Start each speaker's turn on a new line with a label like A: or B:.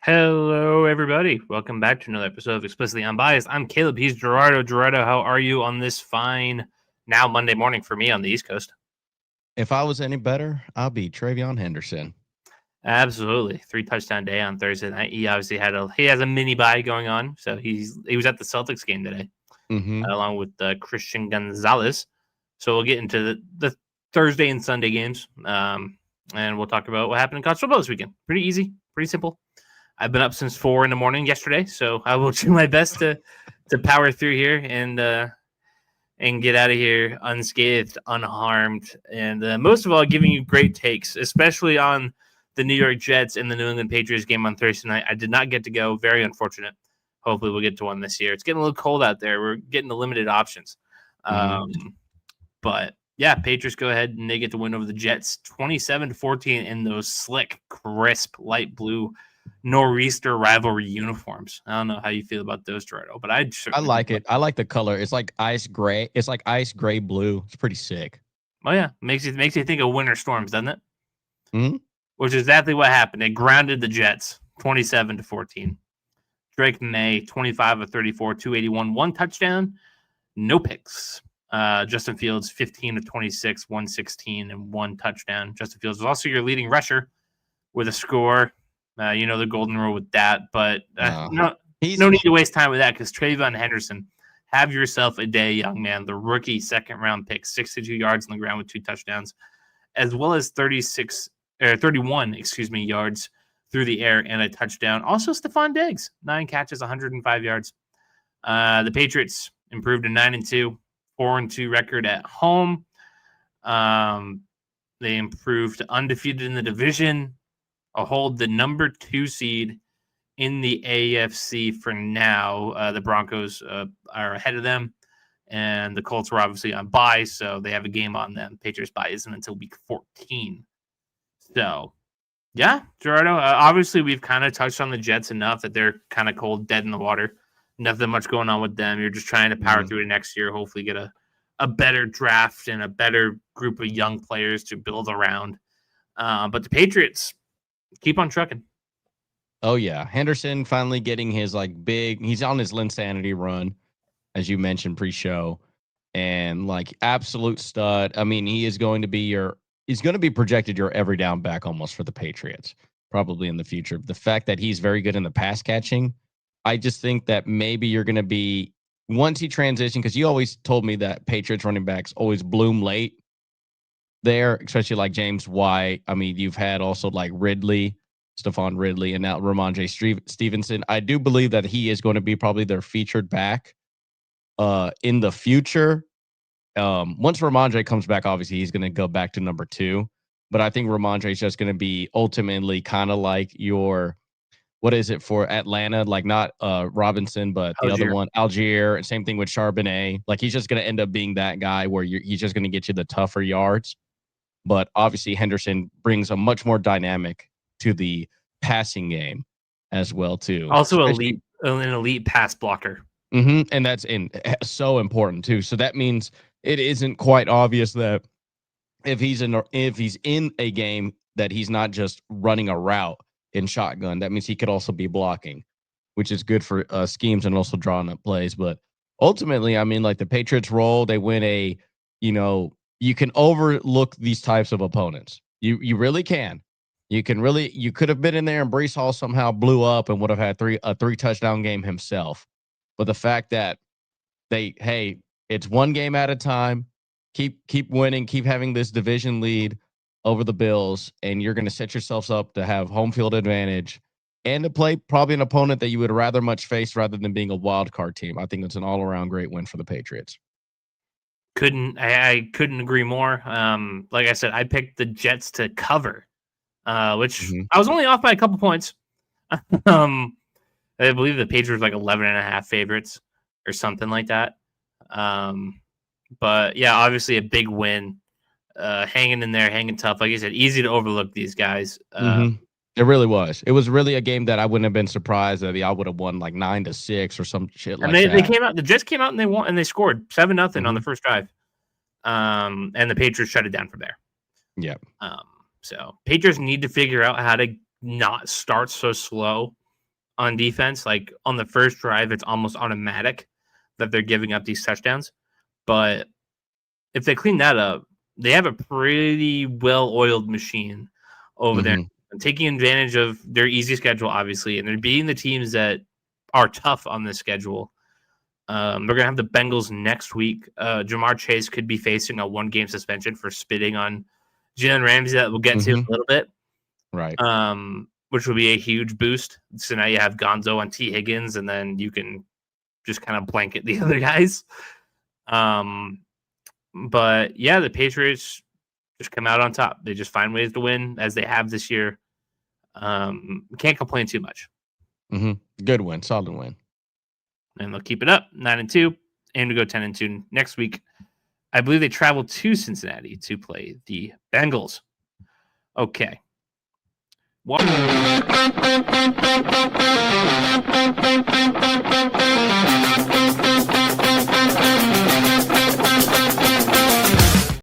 A: Hello, everybody. Welcome back to another episode of Explicitly Unbiased. I'm Caleb. He's Gerardo. Gerardo, how are you on this fine, now Monday morning for me on the East Coast?
B: If I was any better, I'll be Travion Henderson.
A: Absolutely. 3-touchdown day on Thursday night. He obviously has a mini bye going on. So he was at the Celtics game today, along with Christian Gonzalez. So we'll get into the Thursday and Sunday games. And we'll talk about what happened in college football this weekend. Pretty easy, pretty simple. I've been up since 4 a.m. yesterday, so I will do my best to power through here and get out of here unscathed, unharmed, and most of all, giving you great takes, especially on the New York Jets and the New England Patriots game on Thursday night. I did not get to go. Very unfortunate. Hopefully, we'll get to one this year. It's getting a little cold out there. We're getting the limited options. But yeah, Patriots go ahead and they get to win over the Jets 27-14 in those slick, crisp, light blue nor'easter rivalry uniforms. I don't know how you feel about those, Gerardo, but I
B: like it. I like the color. It's like ice gray. It's like ice gray blue. It's pretty sick.
A: Oh yeah, makes you think of winter storms, doesn't it?
B: Mm-hmm.
A: Which is exactly what happened. They grounded the Jets 27-14. Drake May 25 of 34, 281, one touchdown, no picks. Justin Fields 15 of 26, 116, and one touchdown. Justin Fields was also your leading rusher with a score. The golden rule with that, but no need to waste time with that because Travion Henderson, have yourself a day, young man. The rookie second-round pick, 62 yards on the ground with 2 touchdowns, as well as 31 yards through the air and a touchdown. Also, Stephon Diggs, 9 catches, 105 yards. The Patriots improved to 9-2, 4-2 record at home. They improved to undefeated in the division. Hold the number 2 seed in the AFC for now. The Broncos are ahead of them, and the Colts were obviously on bye, so they have a game on them. Patriots bye isn't until week 14. So, yeah, Gerardo, obviously we've kind of touched on the Jets enough that they're kind of cold, dead in the water. Nothing much going on with them. You're just trying to power through it next year, hopefully get a better draft and a better group of young players to build around. But the Patriots keep on trucking.
B: Oh yeah, Henderson finally getting his he's on his Linsanity run, as you mentioned pre-show, and absolute stud. I mean, he's going to be projected your every down back almost for the Patriots, probably in the future. The fact that he's very good in the pass catching, I just think that maybe you're going to be, once he transitions, because you always told me that Patriots running backs always bloom late there, especially like James White. I mean, you've had also like Stephon Ridley, and now Ramondre Stevenson. I do believe that he is going to be probably their featured back in the future. Once Ramondre comes back, obviously he's going to go back to number 2. But I think Ramondre is just going to be ultimately kind of like your, what is it for Atlanta? Like not Robinson, but the other one, Algier. And same thing with Charbonnet. Like he's just going to end up being that guy where he's just going to get you the tougher yards. But obviously Henderson brings a much more dynamic to the passing game as well too.
A: Also an elite pass blocker.
B: And that's so important too. So that means it isn't quite obvious that if he's in a game that he's not just running a route in shotgun, that means he could also be blocking, which is good for schemes and also drawing up plays. But ultimately, I mean, like the Patriots roll, they win you can overlook these types of opponents. You really can. You could have been in there and Breece Hall somehow blew up and would have had a 3 touchdown game himself. But the fact that it's one game at a time, keep winning, keep having this division lead over the Bills, and you're going to set yourselves up to have home field advantage and to play probably an opponent that you would rather much face rather than being a wild card team. I think it's an all around great win for the Patriots.
A: I couldn't agree more. Like I said, I picked the Jets to cover, which I was only off by a couple points. I believe the Patriots were like 11.5 favorites or something like that. But yeah, obviously a big win, hanging in there, hanging tough. Like you said, easy to overlook these guys.
B: It really was. It was really a game that I wouldn't have been surprised that I would have won like 9-6 or some shit like that.
A: They came out. The Jets came out and they won and they scored 7-0 on the first drive. And the Patriots shut it down from there.
B: Yeah.
A: So Patriots need to figure out how to not start so slow on defense. Like on the first drive, it's almost automatic that they're giving up these touchdowns. But if they clean that up, they have a pretty well-oiled machine over there, and taking advantage of their easy schedule, obviously, and they're beating the teams that are tough on this schedule. They're going to have the Bengals next week. Jamar Chase could be facing a 1-game suspension for spitting on Jalen Ramsey that we'll get to in a little bit.
B: Right.
A: Which will be a huge boost. So now you have Gonzo on T. Higgins, and then you can just kind of blanket the other guys. But yeah, the Patriots just come out on top. They just find ways to win as they have this year. Can't complain too much.
B: Good win, solid win.
A: And they'll keep it up, 9-2, aim to go 10-2 next week. I believe they travel to Cincinnati to play the Bengals. Okay. What?